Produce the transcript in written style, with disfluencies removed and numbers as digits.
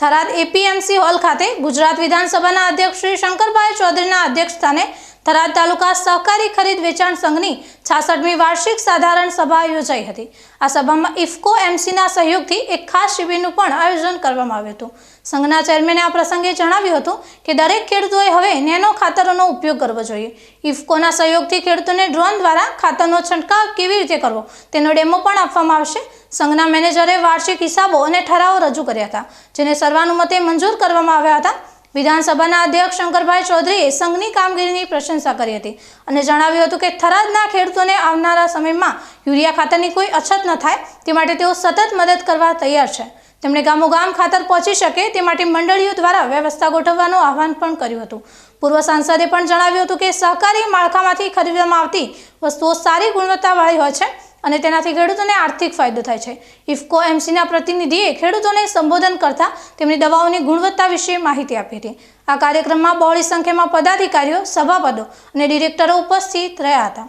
Tharad APMC hall ખાતે ગુજરાત વિધાનસભાના અધ્યક્ષ શ્રી શંકરભાઈ ચૌધરીના અધ્યક્ષસ્થાને થરાદ તાલુકા સહકારી ખરીદ વેચાણ સંઘની 66મી વાર્ષિક સાધારણ સભા યોજાઈ હતી। આ સભામાં ઇફકો એમસીના સહયોગથી એક ખાસ શિબિરનું પણ આયોજન કરવામાં આવ્યું હતું। સંઘના ચેરમેને આ પ્રસંગે જણાવ્યું હતું કે દરેક ખેડૂતોએ હવે નેનો ખાતરોનો ઉપયોગ કરવો જોઈએ। ઇફકોના સહયોગથી ખેડૂતોને ડ્રોન દ્વારા ખાતરનો છંટકાવ કેવી રીતે કરવો તેનો ડેમો પણ આપવામાં આવશે। સંઘના મેનેજરે વાર્ષિક હિસાબો અને ઠરાવો રજૂ કર્યા હતા, જેને સર્વાનુમતે મંજૂર કરવામાં આવ્યા હતા। વિધાનસભાના અધ્યક્ષ શંકરભાઈ ચૌધરીએ સંઘની કામગીરીની પ્રશંસા કરી હતી અને જણાવ્યું હતું કે થરાદના ખેડૂતોને આવનારા સમયમાં યુરિયા ખાતરની કોઈ અછત ન થાય તે માટે તેઓ સતત મદદ કરવા તૈયાર છે। તેમણે ગામોગામ ખાતર પહોંચી શકે તે માટે મંડળીઓ દ્વારા વ્યવસ્થા ગોઠવવાનું આહવાન પણ કર્યું હતું। પૂર્વ સાંસદે પણ જણાવ્યું હતું કે સહકારી માળખામાંથી ખરીદવામાં આવતી વસ્તુઓ સારી ગુણવત્તાવાળી હોય છે અને તેનાથી ખેડૂતોને આર્થિક ફાયદો થાય છે। ઇફકો એમસીના પ્રતિનિધિએ ખેડૂતોને સંબોધન કરતા તેમની દવાઓની ગુણવત્તા વિશે માહિતી આપી હતી। આ કાર્યક્રમમાં બહોળી સંખ્યામાં પદાધિકારીઓ, સભાપતિઓ અને ડિરેક્ટરો ઉપસ્થિત રહ્યા હતા।